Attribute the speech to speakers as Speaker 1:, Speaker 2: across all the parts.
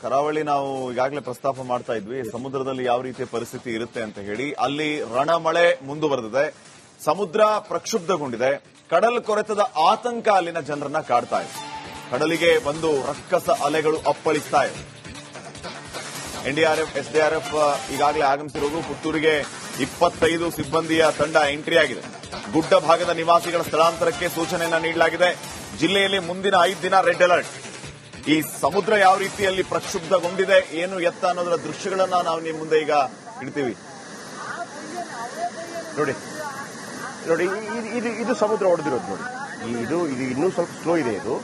Speaker 1: ಕರಾವಳಿ ನಾವು ಈಗಾಗಲೇ ಪ್ರಸ್ತಾಪ ಮಾಡ್ತಾ ಇದ್ವಿ, ಸಮುದ್ರದಲ್ಲಿ ಯಾವ ರೀತಿಯ ಪರಿಸ್ಥಿತಿ ಇರುತ್ತೆ ಅಂತ ಹೇಳಿ. ಅಲ್ಲಿ ರಣಮಳೆ ಮುಂದುವರೆದಿದೆ, ಸಮುದ್ರ ಪ್ರಕ್ಷುಬ್ಧಗೊಂಡಿದೆ, ಕಡಲ್ ಕೊರೆತದ ಆತಂಕ ಅಲ್ಲಿನ ಜನರನ್ನ ಕಾಡ್ತಾ ಇದೆ. ಕಡಲಿಗೆ ಬಂದು ರಕ್ಕಸ ಅಲೆಗಳು ಅಪ್ಪಳಿಸ್ತಾ ಇದೆ. ಎನ್ಡಿಆರ್ಎಫ್, ಎಸ್ಡಿಆರ್ಎಫ್ ಈಗಾಗಲೇ ಆಗಮಿಸಿರುವುದು. ಪುತ್ತೂರಿಗೆ 25 ಸಿಬ್ಬಂದಿಯ ತಂಡ ಎಂಟ್ರಿ ಆಗಿದೆ. ಗುಡ್ಡ ಭಾಗದ ನಿವಾಸಿಗಳ ಸ್ಥಳಾಂತರಕ್ಕೆ ಸೂಚನೆಯನ್ನ ನೀಡಲಾಗಿದೆ. ಜಿಲ್ಲೆಯಲ್ಲಿ ಮುಂದಿನ 5 ದಿನ ರೆಡ್ ಅಲರ್ಟ್. ಈ ಸಮುದ್ರ ಯಾವ ರೀತಿಯಲ್ಲಿ ಪ್ರಕ್ಷುಬ್ಧಗೊಂಡಿದೆ, ಏನು ಎತ್ತ ಅನ್ನೋದರ ದೃಶ್ಯಗಳನ್ನ ನಾವು ನಿಮ್ಮ ಮುಂದೆ ಈಗ ಇಡ್ತೀವಿ.
Speaker 2: ನೋಡಿ ನೋಡಿ, ಇದು ಸಮುದ್ರ ಹೊಡೆದಿರೋದು ನೋಡಿ. ಇದು ಇನ್ನೂ ಸ್ವಲ್ಪ ಸ್ಲೋ ಇದೆ. ಇದು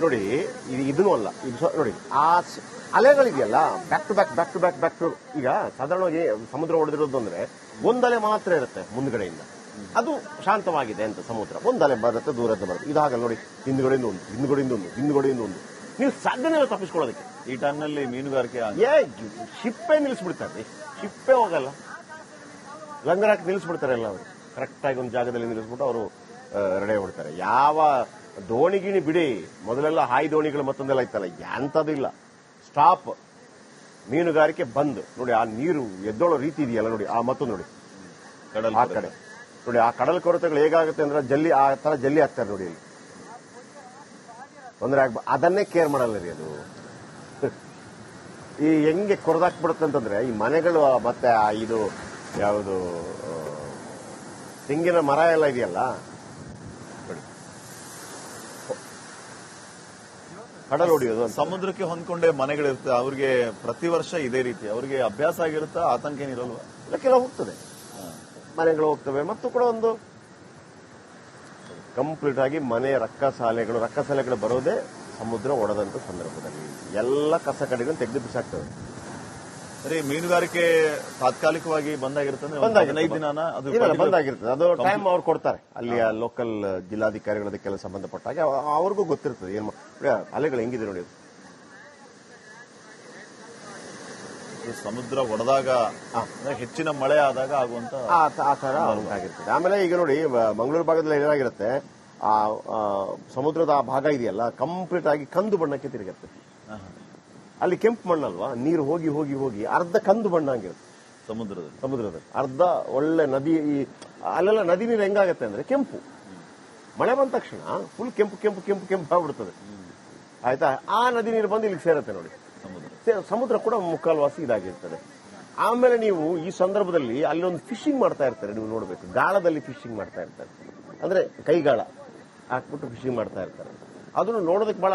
Speaker 2: ನೋಡಿ, ಇದೂ ಅಲ್ಲ. ಇದು ನೋಡಿ, ಆ ಅಲೆಗಳಿದೆಯಲ್ಲ, back to back back to back back to. ಈಗ ಸಾಧಾರಣವಾಗಿ ಸಮುದ್ರ ಹೊಡೆದಿರೋದು ಅಂದ್ರೆ ಒಂದಲೆ ಮಾತ್ರ ಇರುತ್ತೆ ಮುಂದ್ಗಡೆಯಿಂದ, ಅದು ಶಾಂತವಾಗಿದೆ ಅಂತ ಸಮುದ್ರ. ಒಂದಲೆ ಬರುತ್ತೆ, ದೂರದಿಂದ ಬರುತ್ತೆ. ಇದಾಗಲ್ಲ ನೋಡಿ, ಹಿಂದ್ಗಡೆಯಿಂದ ಒಂದು, ಹಿಂದ್ಗಡೆಯಿಂದ ಒಂದು, ಹಿಂದ್ಗಡೆಯಿಂದ ಒಂದು. ನೀವು ಸಾಧ್ಯನೇ ಇಲ್ಲ ತಪ್ಪಿಸ್ಕೊಳ್ಳೋದಕ್ಕೆ.
Speaker 1: ಈ ಟನ್ನಲ್ಲಿ ಮೀನುಗಾರಿಕೆ
Speaker 2: ಶಿಪ್ಪೆ ನಿಲ್ಲಿಸ್ಬಿಡ್ತಾರೆ. ಶಿಪ್ಪೆ ಹೋಗಲ್ಲ, ಲಂಗರ್ ಹಾಕಿ ನಿಲ್ಲಿಸ್ಬಿಡ್ತಾರೆ ಎಲ್ಲ. ಅವರು ಕರೆಕ್ಟ್ ಆಗಿ ಒಂದು ಜಾಗದಲ್ಲಿ ನಿಲ್ಲಿಸ್ಬಿಟ್ಟು ಅವರು ರೆಡಿ ಆಗ್ಬಿಡ್ತಾರೆ. ಯಾವ ದೋಣಿಗಿಣಿ ಬಿಡಿ, ಮೊದಲೆಲ್ಲ ಹಾಯಿ ದೋಣಿಗಳು ಮತ್ತೊಂದೆಲ್ಲ ಇತ್ತಲ್ಲ, ಎಂತದ್ದು ಇಲ್ಲ. ಸ್ಟಾಪ್, ಮೀನುಗಾರಿಕೆ ಬಂದ್. ನೋಡಿ, ಆ ನೀರು ಎದ್ದೋಳೋ ರೀತಿ ಇದೆಯಲ್ಲ ನೋಡಿ, ಆ ಮತ್ತೊಂದು ನೋಡಿ
Speaker 1: ಕಡಲ್
Speaker 2: ಆ ಕಡೆ ನೋಡಿ. ಆ ಕಡಲ್ ಕೊರತೆಗಳು ಹೇಗಾಗುತ್ತೆ ಅಂದ್ರೆ ಜಲ್ಲಿ, ಆ ತರ ಜಲ್ಲಿ ಹಾಕ್ತಾರೆ ನೋಡಿ. ಇಲ್ಲಿ ತೊಂದರೆ ಅದನ್ನೇ ಕೇರ್ ಮಾಡಲ್ಲ ರೀ ಅದು. ಈ ಹೆಂಗೆ ಕೊರದಾಕ್ಬಿಡುತ್ತೆ ಅಂತಂದ್ರೆ, ಈ ಮನೆಗಳು ಮತ್ತೆ ಇದು ಯಾವುದು ತೆಂಗಿನ ಮರ ಎಲ್ಲ ಇದೆಯಲ್ಲ ನೋಡಿ, ಕಡಲ್ ಹೊಡಿಯೋದು.
Speaker 1: ಸಮುದ್ರಕ್ಕೆ ಹೊಂದ್ಕೊಂಡೇ ಮನೆಗಳಿರುತ್ತೆ. ಅವ್ರಿಗೆ ಪ್ರತಿ ವರ್ಷ ಇದೇ ರೀತಿ ಅವ್ರಿಗೆ ಅಭ್ಯಾಸ ಆಗಿರುತ್ತಾ, ಆತಂಕ ಏನಿರಲ್ವಾ?
Speaker 2: ಇಲ್ಲ, ಕೆಲವು ಹೋಗ್ತದೆ, ಮನೆಗಳು ಹೋಗ್ತವೆ. ಮತ್ತು ಕೂಡ ಒಂದು ಕಂಪ್ಲೀಟ್ ಆಗಿ ಮನೆ ರಕ್ಕಸಾಲೆಗಳು ಬರೋದೇ ಸಮುದ್ರ ಒಡೆದಂತ ಸಂದರ್ಭದಲ್ಲಿ. ಎಲ್ಲ ಕಸ ಕಡೆಗಳನ್ನು ತೆಗೆದು ಬಿಸಾಕ್ತವೆ.
Speaker 1: ಸರಿ, ಮೀನುಗಾರಿಕೆ ತಾತ್ಕಾಲಿಕವಾಗಿ ಬಂದಾಗಿರುತ್ತೆ, 15 ದಿನ ಅದು
Speaker 2: ಬಂದಾಗಿರ್ತದೆ. ಅದು ಟೈಮ್ ಅವ್ರು ಕೊಡ್ತಾರೆ. ಅಲ್ಲಿಯ ಲೋಕಲ್ ಜಿಲ್ಲಾಧಿಕಾರಿಗಳ ಅದಕ್ಕೆಲ್ಲ ಸಂಬಂಧಪಟ್ಟಾಗ ಅವ್ರಿಗೂ ಗೊತ್ತಿರ್ತದೆ ಏನು ಅಲೆಗಳು ಹೆಂಗಿದೆ ನೋಡಿ.
Speaker 1: ಸಮುದ್ರ ಒಡೆದಾಗ, ಹೆಚ್ಚಿನ ಮಳೆ ಆದಾಗ ಆಗುವಂತ
Speaker 2: ಆ ತರ ಆಗಿರ್ತದೆ. ಆಮೇಲೆ ಈಗ ನೋಡಿ, ಮಂಗಳೂರು ಭಾಗದಲ್ಲಿ ಏನಾಗಿರುತ್ತೆ, ಆ ಸಮುದ್ರದ ಆ ಭಾಗ ಇದೆಯಲ್ಲ, ಕಂಪ್ಲೀಟ್ ಆಗಿ ಕಂದು ಬಣ್ಣಕ್ಕೆ ತಿರುಗುತ್ತೆ. ಅಲ್ಲಿ ಕೆಂಪು ಮಣ್ಣಲ್ವಾ, ನೀರು ಹೋಗಿ ಹೋಗಿ ಹೋಗಿ ಅರ್ಧ ಕಂದು ಬಣ್ಣ ಆಗಿರುತ್ತೆ ಸಮುದ್ರದಲ್ಲಿ. ಅರ್ಧ ಒಳ್ಳೆ ನದಿ. ಅಲ್ಲೆಲ್ಲ ನದಿ ನೀರು ಹೆಂಗಾಗತ್ತೆ ಅಂದ್ರೆ ಕೆಂಪು, ಮಳೆ ಬಂದ ತಕ್ಷಣ ಫುಲ್ ಕೆಂಪು ಕೆಂಪು ಕೆಂಪು ಕೆಂಪು ಆಗ್ಬಿಡ್ತದೆ. ಆಯ್ತಾ? ಆ ನದಿ ನೀರು ಬಂದು ಇಲ್ಲಿಗೆ ಸೇರುತ್ತೆ ನೋಡಿ. ಸಮುದ್ರ ಕೂಡ ಮುಕ್ಕಾಲ್ವಾಸಿ ಇದಾಗಿರ್ತದೆ. ಆಮೇಲೆ ನೀವು ಈ ಸಂದರ್ಭದಲ್ಲಿ ಅಲ್ಲೊಂದು ಫಿಶಿಂಗ್ ಮಾಡ್ತಾ ಇರ್ತಾರೆ, ನೀವು ನೋಡಬೇಕು. ಗಾಳದಲ್ಲಿ ಫಿಶಿಂಗ್ ಮಾಡ್ತಾ ಇರ್ತಾರೆ, ಅಂದ್ರೆ ಕೈಗಾಳ ಹಾಕ್ಬಿಟ್ಟು ಫಿಶಿಂಗ್ ಮಾಡ್ತಾ ಇರ್ತಾರೆ. ಅದನ್ನು ನೋಡೋದಕ್ಕೆ ಬಹಳ.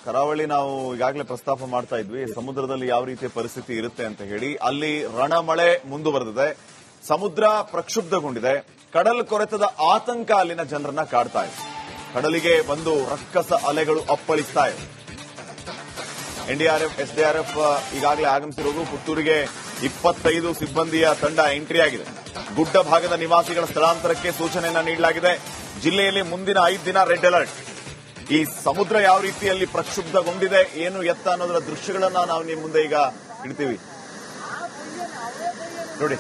Speaker 1: ಕರಾವಳಿ ನಾವು ಈಗಾಗಲೇ ಪ್ರಸ್ತಾಪ ಮಾಡ್ತಾ ಇದ್ವಿ, ಸಮುದ್ರದಲ್ಲಿ ಯಾವ ರೀತಿಯ ಪರಿಸ್ಥಿತಿ ಇರುತ್ತೆ ಅಂತ ಹೇಳಿ. ಅಲ್ಲಿ ರಣಮಳೆ ಮುಂದುವರೆದಿದೆ, ಸಮುದ್ರ ಪ್ರಕ್ಷುಬ್ಧಗೊಂಡಿದೆ, ಕಡಲ್ ಕೊರೆತದ ಆತಂಕ ಅಲ್ಲಿನ ಜನರನ್ನ ಕಾಡ್ತಾ ಇದೆ. ಕಡಲಿಗೆ ಬಂದು ರಕ್ಕಸ ಅಲೆಗಳು ಅಪ್ಪಳಿಸ್ತಾ ಇದೆ. ಎನ್ಡಿಆರ್ಎಫ್, ಎಸ್ಡಿಆರ್ಎಫ್ ಈಗಾಗಲೇ ಆಗಮಿಸಿರುವುದು. ಪುತ್ತೂರಿಗೆ 25 ಸಿಬ್ಬಂದಿಯ ತಂಡ ಎಂಟ್ರಿ ಆಗಿದೆ. ಗುಡ್ಡ ಭಾಗದ ನಿವಾಸಿಗಳ ಸ್ಥಳಾಂತರಕ್ಕೆ ಸೂಚನೆಯನ್ನ ನೀಡಲಾಗಿದೆ. ಜಿಲ್ಲೆಯಲ್ಲಿ ಮುಂದಿನ 5 ದಿನ ರೆಡ್ ಅಲರ್ಟ್. ಈ ಸಮುದ್ರ ಯಾವ ರೀತಿಯಲ್ಲಿ ಪ್ರಕ್ಷುಬ್ಧಗೊಂಡಿದೆ, ಏನು ಎತ್ತ ಅನ್ನೋದರ ದೃಶ್ಯಗಳನ್ನ ನಾವು ನಿಮ್ಮ ಮುಂದೆ ಈಗ ಇಡ್ತೀವಿ.
Speaker 2: ನೋಡಿ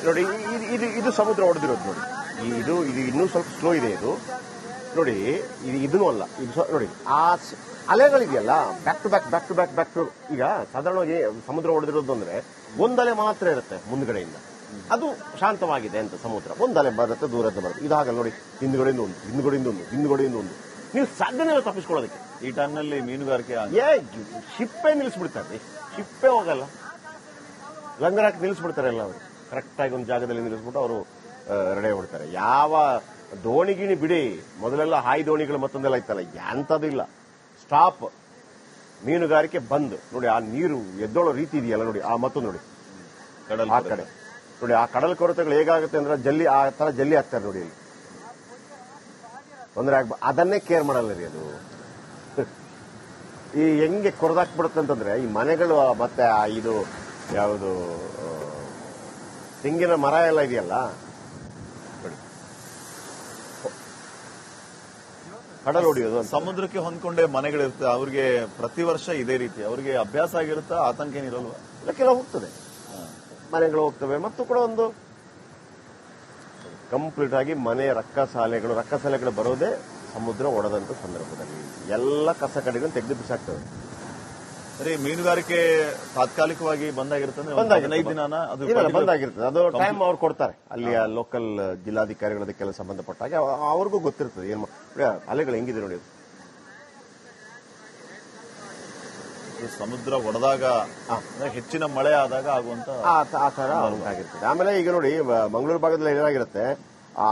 Speaker 2: ನೋಡಿ, ಇದು ಸಮುದ್ರ ಹೊಡೆದಿರೋದು ನೋಡಿ. ಇದು ಇನ್ನೂ ಸ್ವಲ್ಪ ಸ್ಲೋ ಇದೆ. ಇದು ನೋಡಿ, ಇದೂ ಅಲ್ಲ. ಇದು ನೋಡಿ, ಆ ಅಲೆಗಳಿದೆಯಲ್ಲ, back to back back to back back to. ಈಗ ಸಾಧಾರಣವಾಗಿ ಸಮುದ್ರ ಹೊಡೆದಿರೋದು ಅಂದ್ರೆ ಒಂದಲೆ ಮಾತ್ರ ಇರುತ್ತೆ ಮುಂದ್ಗಡೆಯಿಂದ, ಅದು ಶಾಂತವಾಗಿದೆ ಅಂತ ಸಮುದ್ರ. ಒಂದಲೆ ಬರುತ್ತೆ, ದೂರದಿಂದ ಬರುತ್ತೆ. ಇದಾಗಲ್ಲ ನೋಡಿ, ಹಿಂದ್ಗಡೆಯಿಂದ ಒಂದು, ಹಿಂದ್ಗಡೆಯಿಂದ ಒಂದು, ಹಿಂದ್ಗಡೆಯಿಂದ ಒಂದು. ನೀವು ಸಾಧ್ಯನೇ ಇಲ್ಲ ತಪ್ಪಿಸ್ಕೊಳ್ಳೋದಕ್ಕೆ.
Speaker 1: ಈ ಟನ್ನಲ್ಲಿ ಮೀನುಗಾರಿಕೆ
Speaker 2: ಶಿಪ್ಪೆ ನಿಲ್ಲಿಸ್ಬಿಡ್ತಾರೆ. ಶಿಪ್ಪೆ ಹೋಗಲ್ಲ, ಲಂಗರ್ ಹಾಕಿ ನಿಲ್ಲಿಸ್ಬಿಡ್ತಾರೆ ಎಲ್ಲ. ಅವರು ಕರೆಕ್ಟ್ ಆಗಿ ಒಂದು ಜಾಗದಲ್ಲಿ ನಿಲ್ಲಿಸ್ಬಿಟ್ಟು ಅವರು ರೆಡಿ ಆಗ್ಬಿಡ್ತಾರೆ. ಯಾವ ದೋಣಿಗಿಣಿ ಬಿಡಿ, ಮೊದಲೆಲ್ಲ ಹಾಯಿ ದೋಣಿಗಳು ಮತ್ತೊಂದೆಲ್ಲ ಇತ್ತಲ್ಲ, ಎಂತದ್ದು ಇಲ್ಲ. ಸ್ಟಾಪ್, ಮೀನುಗಾರಿಕೆ ಬಂದ್. ನೋಡಿ, ಆ ನೀರು ಎದ್ದೋಳೋ ರೀತಿ ಇದೆಯಲ್ಲ ನೋಡಿ, ಆ ಮತ್ತೊಂದು ನೋಡಿ ಆ ಕಡೆ ನೋಡಿ. ಆ ಕಡಲ್ ಕೊರತೆಗಳು ಹೇಗಾಗುತ್ತೆ ಅಂದ್ರೆ ಜಲ್ಲಿ, ಆ ತರ ಜಲ್ಲಿ ಹಾಕ್ತಾರೆ ನೋಡಿ. ಇಲ್ಲಿ ತೊಂದರೆ ಅದನ್ನೇ ಕೇರ್ ಮಾಡಲ್ಲ ರೀ ಅದು. ಈ ಹೆಂಗೆ ಕೊರದಾಕ್ಬಿಡುತ್ತೆ ಅಂತಂದ್ರೆ, ಈ ಮನೆಗಳು ಮತ್ತೆ ಇದು ಯಾವುದು ತೆಂಗಿನ ಮರ ಎಲ್ಲ ಇದೆಯಲ್ಲ ನೋಡಿ, ಕಡಲ್ ಹೊಡಿಯೋದು.
Speaker 1: ಸಮುದ್ರಕ್ಕೆ ಹೊಂದ್ಕೊಂಡೇ ಮನೆಗಳಿರುತ್ತೆ. ಅವ್ರಿಗೆ ಪ್ರತಿ ವರ್ಷ ಇದೇ ರೀತಿ ಅವ್ರಿಗೆ ಅಭ್ಯಾಸ ಆಗಿರುತ್ತಾ, ಆತಂಕ ಏನಿರಲ್ವಾ?
Speaker 2: ಇಲ್ಲ, ಕೆಲವು ಹೋಗ್ತದೆ, ಮನೆಗಳು ಹೋಗ್ತವೆ. ಮತ್ತು ಕೂಡ ಒಂದು ಕಂಪ್ಲೀಟ್ ಆಗಿ ಮನೆ ರಕ್ಕಸಾಲೆಗಳು ಬರೋದೇ ಸಮುದ್ರ ಒಡೆದಂತ ಸಂದರ್ಭದಲ್ಲಿ ಎಲ್ಲ ಕಸ ಕಡೆಗಳನ್ನು ತೆಗೆದು ಬಿಸಾಕ್ತದೆ.
Speaker 1: ಸರಿ, ಮೀನುಗಾರಿಕೆ ತಾತ್ಕಾಲಿಕವಾಗಿ ಬಂದಾಗಿರ್ತದೆ, 15 ದಿನಾನ ಅದು
Speaker 2: ಇಲ್ಲ, ಬಂದಾಗಿರ್ತದೆ. ಅದು ಟೈಮ್ ಅವ್ರು ಕೊಡ್ತಾರೆ, ಅಲ್ಲಿಯ ಲೋಕಲ್ ಜಿಲ್ಲಾಧಿಕಾರಿಗಳ ಅದಕ್ಕೆಲ್ಲ ಸಂಬಂಧಪಟ್ಟ ಹಾಗೆ ಅವ್ರಿಗೂ ಗೊತ್ತಿರ್ತದೆ ಏನು ಅಲೆಗಳು ಹೆಂಗಿದೆ ನೋಡಿ.
Speaker 1: ಸಮುದ್ರ ಒಡೆದಾಗ ಹೆಚ್ಚಿನ ಮಳೆ ಆದಾಗ ಆಗುವಂತ
Speaker 2: ಆ ತರ ಉಂಟಾಗಿರ್ತದೆ. ಆಮೇಲೆ ಈಗ ನೋಡಿ ಮಂಗಳೂರು ಭಾಗದಲ್ಲಿ ಏನಾಗಿರುತ್ತೆ, ಆ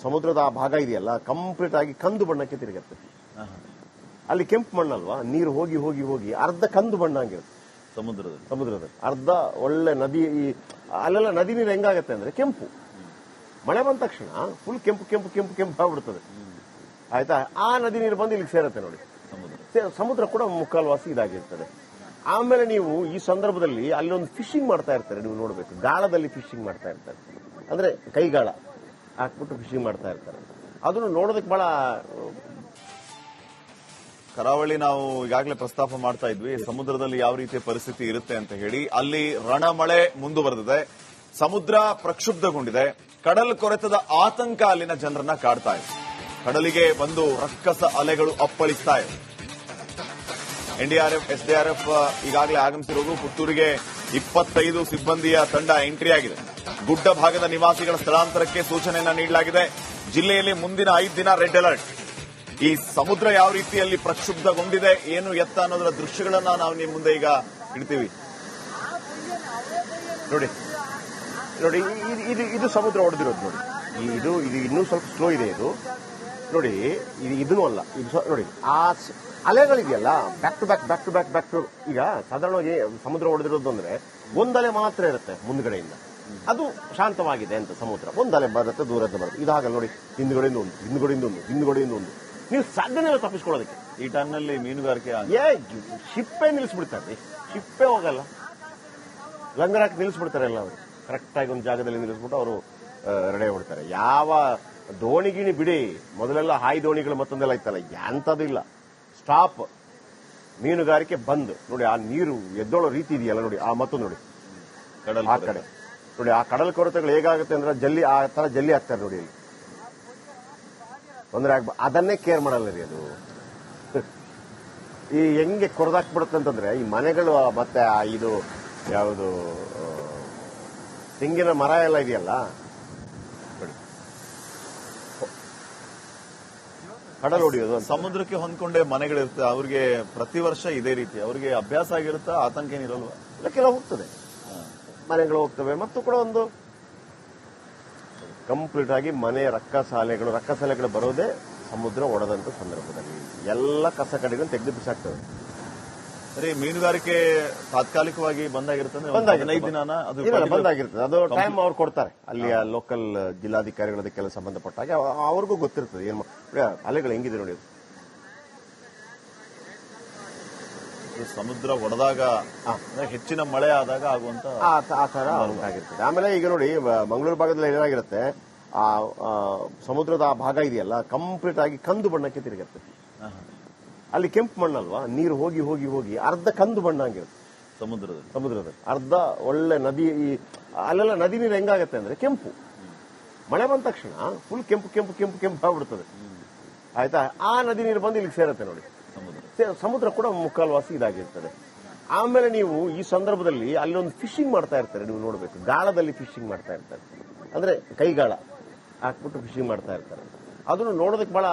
Speaker 2: ಸಮುದ್ರದ ಆ ಭಾಗ ಇದೆಯಲ್ಲ ಕಂಪ್ಲೀಟ್ ಆಗಿ ಕಂದು ಬಣ್ಣಕ್ಕೆ ತಿರುಗುತ್ತೆ. ಅಲ್ಲಿ ಕೆಂಪು ಮಣ್ಣಲ್ವಾ, ನೀರು ಹೋಗಿ ಹೋಗಿ ಹೋಗಿ ಅರ್ಧ ಕಂದು ಬಣ್ಣ ಆಗಿರುತ್ತೆ ಸಮುದ್ರದಲ್ಲಿ ಅರ್ಧ ಒಳ್ಳೆ ನದಿ. ಅಲ್ಲೆಲ್ಲ ನದಿ ನೀರು ಹೆಂಗಾಗತ್ತೆ ಅಂದ್ರೆ ಕೆಂಪು, ಮಳೆ ಬಂದ ತಕ್ಷಣ ಫುಲ್ ಕೆಂಪು ಕೆಂಪು ಕೆಂಪು ಕೆಂಪು ಆಗ್ಬಿಡ್ತದೆ. ಆಯ್ತಾ, ಆ ನದಿ ನೀರು ಬಂದು ಇಲ್ಲಿಗೆ ಸೇರುತ್ತೆ ನೋಡಿ. ಸಮುದ್ರ ಕೂಡ ಮುಕ್ಕಾಲ್ವಾಸಿ ಇದಾಗಿರ್ತದೆ. ಆಮೇಲೆ ನೀವು ಈ ಸಂದರ್ಭದಲ್ಲಿ ಅಲ್ಲೊಂದು ಫಿಶಿಂಗ್ ಮಾಡ್ತಾ ಇರ್ತಾರೆ, ನೀವು ನೋಡಬೇಕು. ಗಾಳದಲ್ಲಿ ಫಿಶಿಂಗ್ ಮಾಡ್ತಾ ಇರ್ತಾರೆ, ಅಂದ್ರೆ ಕೈಗಾಳ ಹಾಕ್ಬಿಟ್ಟು ಫಿಶಿಂಗ್ ಮಾಡ್ತಾ ಇರ್ತಾರೆ. ಅದನ್ನು ನೋಡೋದಕ್ಕೆ ಬಹಳ
Speaker 1: ಕರಾವಳಿ ನಾವು ಈಗಾಗಲೇ ಪ್ರಸ್ತಾಪ ಮಾಡ್ತಾ ಇದ್ವಿ, ಸಮುದ್ರದಲ್ಲಿ ಯಾವ ರೀತಿಯ ಪರಿಸ್ಥಿತಿ ಇರುತ್ತೆ ಅಂತ ಹೇಳಿ. ಅಲ್ಲಿ ರಣಮಳೆ ಮುಂದುವರೆದಿದೆ, ಸಮುದ್ರ ಪ್ರಕ್ಷುಬ್ಧಗೊಂಡಿದೆ, ಕಡಲ್ ಕೊರೆತದ ಆತಂಕ ಅಲ್ಲಿನ ಜನರನ್ನ ಕಾಡ್ತಾ ಇದೆ. ಕಡಲಿಗೆ ಬಂದು ರಕ್ಕಸ ಅಲೆಗಳು ಅಪ್ಪಳಿಸ್ತಾ ಇದೆ. ಎನ್ಡಿಆರ್ಎಫ್, ಎಸ್ಡಿಆರ್ಎಫ್ ಈಗಾಗಲೇ ಆಗಮಿಸಿರುವುದು. ಪುತ್ತೂರಿಗೆ 25 ಸಿಬ್ಬಂದಿಯ ತಂಡ ಎಂಟ್ರಿ ಆಗಿದೆ. ಗುಡ್ಡ ಭಾಗದ ನಿವಾಸಿಗಳ ಸ್ಥಳಾಂತರಕ್ಕೆ ಸೂಚನೆಯನ್ನ ನೀಡಲಾಗಿದೆ. ಜಿಲ್ಲೆಯಲ್ಲಿ ಮುಂದಿನ 5 ದಿನ ರೆಡ್ ಅಲರ್ಟ್. ಈ ಸಮುದ್ರ ಯಾವ ರೀತಿಯಲ್ಲಿ ಪ್ರಕ್ಷುಬ್ಧಗೊಂಡಿದೆ, ಏನು ಎತ್ತ ಅನ್ನೋದರ ದೃಶ್ಯಗಳನ್ನ ನಾವು ನಿಮ್ಮ ಮುಂದೆ ಈಗ ಇಡ್ತೀವಿ.
Speaker 2: ನೋಡಿ ನೋಡಿ, ಇದು ಸಮುದ್ರ ಹೊಡೆದಿರೋದು ನೋಡಿ. ಇದು ಇನ್ನೂ ಸ್ವಲ್ಪ ಸ್ಲೋ ಇದೆ. ಇದು ನೋಡಿ, ಇದೂ ಅಲ್ಲ. ಇದು ನೋಡಿ, ಆ ಅಲೆಗಳಿದೆಯಲ್ಲ, back to back back to back back to. ಈಗ ಸಾಧಾರಣವಾಗಿ ಸಮುದ್ರ ಹೊಡೆದಿರೋದು ಅಂದ್ರೆ ಒಂದಲೆ ಮಾತ್ರ ಇರುತ್ತೆ ಮುಂದ್ಗಡೆಯಿಂದ, ಅದು ಶಾಂತವಾಗಿದೆ ಅಂತ ಸಮುದ್ರ. ಒಂದಲೆ ಬರುತ್ತೆ, ದೂರದಿಂದ ಬರುತ್ತೆ. ಇದಾಗಲ್ಲ ನೋಡಿ, ಹಿಂದ್ಗಡೆಯಿಂದ ಒಂದು, ಹಿಂದ್ಗಡೆಯಿಂದ ಒಂದು, ಹಿಂದ್ಗಡೆಯಿಂದ ಒಂದು. ನೀವು ಸಾಧ್ಯನೇ ಇಲ್ಲ ತಪ್ಪಿಸ್ಕೊಳ್ಳೋದಕ್ಕೆ.
Speaker 1: ಈ ಟೈಮ್ನಲ್ಲಿ ಮೀನುಗಾರಿಕೆ
Speaker 2: ಶಿಪ್ಪೆ ನಿಲ್ಲಿಸ್ಬಿಡ್ತಾರೆ, ಶಿಪ್ಪೆ ಹೋಗಲ್ಲ, ಲಂಗರ್ ಹಾಕಿ ನಿಲ್ಲಿಸ್ಬಿಡ್ತಾರೆ ಎಲ್ಲ. ಅವರು ಕರೆಕ್ಟ್ ಆಗಿ ಒಂದು ಜಾಗದಲ್ಲಿ ನಿಲ್ಲಿಸ್ಬಿಟ್ಟು ಅವರು ರೆಡಿ ಆಗ್ಬಿಡ್ತಾರೆ. ಯಾವ ದೋಣಿಗಿಣಿ ಬಿಡಿ, ಮೊದಲೆಲ್ಲ ಹಾಯಿ ದೋಣಿಗಳು ಮತ್ತೊಂದೆಲ್ಲ ಇತ್ತಲ್ಲ, ಎಂತದ್ದು ಇಲ್ಲ. ಸ್ಟಾಪ್, ಮೀನುಗಾರಿಕೆ ಬಂದ್. ನೋಡಿ, ಆ ನೀರು ಎದ್ದೋಳೋ ರೀತಿ ಇದೆಯಲ್ಲ ನೋಡಿ, ಆ ಮತ್ತೊಂದು ನೋಡಿ ಕಡಲ್ ಆ ಕಡೆ ನೋಡಿ. ಆ ಕಡಲ್ ಕೊರತೆಗಳು ಹೇಗಾಗುತ್ತೆ ಅಂದ್ರೆ ಜಲ್ಲಿ, ಆ ತರ ಜಲ್ಲಿ ಹಾಕ್ತಾರೆ ನೋಡಿ. ಇಲ್ಲಿ ತೊಂದರೆ ಅದನ್ನೇ ಕೇರ್ ಮಾಡಲ್ಲ ರೀ ಅದು. ಈ ಹೆಂಗೆ ಕೊರದಾಕ್ಬಿಡುತ್ತೆ ಅಂತಂದ್ರೆ, ಈ ಮನೆಗಳು ಮತ್ತೆ ಇದು ಯಾವುದು ತೆಂಗಿನ ಮರ ಎಲ್ಲ ಇದೆಯಲ್ಲ, ಕಡಲ್ ಹೊಡಿಯೋದು.
Speaker 1: ಸಮುದ್ರಕ್ಕೆ ಹೊಂದ್ಕೊಂಡೇ ಮನೆಗಳಿರುತ್ತೆ, ಅವ್ರಿಗೆ ಪ್ರತಿ ವರ್ಷ ಇದೇ ರೀತಿ ಅವ್ರಿಗೆ ಅಭ್ಯಾಸ ಆಗಿರುತ್ತಾ, ಆತಂಕ ಏನಿರಲ್ವಾ?
Speaker 2: ಕೆಲವು ಹೋಗ್ತದೆ, ಮನೆಗಳು ಹೋಗ್ತವೆ. ಮತ್ತು ಕೂಡ ಒಂದು ಕಂಪ್ಲೀಟ್ ಆಗಿ ಮನೆ ರಕ್ಕಸಾಲೆಗಳು ಬರೋದೇ ಸಮುದ್ರ ಒಡೆದಂತ ಸಂದರ್ಭದಲ್ಲಿ. ಎಲ್ಲ ಕಸ ಕಡೆಗಳನ್ನು ತೆಗೆದು ಬಿಸಾಕ್ತವೆ.
Speaker 1: ಸರಿ, ಮೀನುಗಾರಿಕೆ ತಾತ್ಕಾಲಿಕವಾಗಿ ಬಂದಾಗಿರ್ತದೆ, 15 ದಿನಾನ ಅದು
Speaker 2: ಬಂದಾಗಿರ್ತದೆ. ಅದು ಟೈಮ್ ಅವ್ರು ಕೊಡ್ತಾರೆ, ಅಲ್ಲಿಯ ಲೋಕಲ್ ಜಿಲ್ಲಾಧಿಕಾರಿಗಳ ಅದಕ್ಕೆಲ್ಲ ಸಂಬಂಧಪಟ್ಟ ಹಾಗೆ ಅವ್ರಿಗೂ ಗೊತ್ತಿರ್ತದೆ ಏನು ಅಲೆಗಳು ಹೆಂಗಿದೆ ನೋಡಿ.
Speaker 1: ಸಮುದ್ರ ಒಡೆದಾಗ ಹೆಚ್ಚಿನ ಮಳೆ ಆದಾಗ ಆಗುವಂತ
Speaker 2: ಆ ತರ ಉಂಟಾಗಿರ್ತದೆ. ಆಮೇಲೆ ಈಗ ನೋಡಿ ಮಂಗಳೂರು ಭಾಗದಲ್ಲಿ ಏನಾಗಿರುತ್ತೆ, ಆ ಸಮುದ್ರದ ಆ ಭಾಗ ಇದೆಯಲ್ಲ ಕಂಪ್ಲೀಟ್ ಆಗಿ ಕಂದು ಬಣ್ಣಕ್ಕೆ ತಿರುಗುತ್ತೆ. ಅಲ್ಲಿ ಕೆಂಪು ಮಣ್ಣಲ್ವಾ, ನೀರು ಹೋಗಿ ಹೋಗಿ ಹೋಗಿ ಅರ್ಧ ಕಂದು ಬಣ್ಣ ಆಗಿರುತ್ತೆ ಸಮುದ್ರದಲ್ಲಿ ಅರ್ಧ ಒಳ್ಳೆ ನದಿ. ಅಲ್ಲೆಲ್ಲ ನದಿ ನೀರು ಹೆಂಗಾಗತ್ತೆ ಅಂದ್ರೆ ಕೆಂಪು, ಮಳೆ ಬಂದ ತಕ್ಷಣ ಫುಲ್ ಕೆಂಪು ಕೆಂಪು ಕೆಂಪು ಕೆಂಪು ಆಗ್ಬಿಡ್ತದೆ. ಆಯ್ತಾ, ಆ ನದಿ ನೀರು ಬಂದು ಇಲ್ಲಿಗೆ ಸೇರುತ್ತೆ ನೋಡಿ. ಸಮುದ್ರ ಕೂಡ ಮುಕ್ಕಾಲ್ವಾಸಿ ಇದಾಗಿರ್ತದೆ. ಆಮೇಲೆ ನೀವು ಈ ಸಂದರ್ಭದಲ್ಲಿ ಅಲ್ಲೊಂದು ಫಿಶಿಂಗ್ ಮಾಡ್ತಾ ಇರ್ತಾರೆ, ನೀವು ನೋಡಬೇಕು. ಗಾಳದಲ್ಲಿ ಫಿಶಿಂಗ್ ಮಾಡ್ತಾ ಇರ್ತಾರೆ, ಅಂದ್ರೆ ಕೈಗಾಳ ಹಾಕ್ಬಿಟ್ಟು ಫಿಶಿಂಗ್ ಮಾಡ್ತಾ ಇರ್ತಾರೆ. ಅದನ್ನು ನೋಡೋದಕ್ಕೆ ಬಹಳ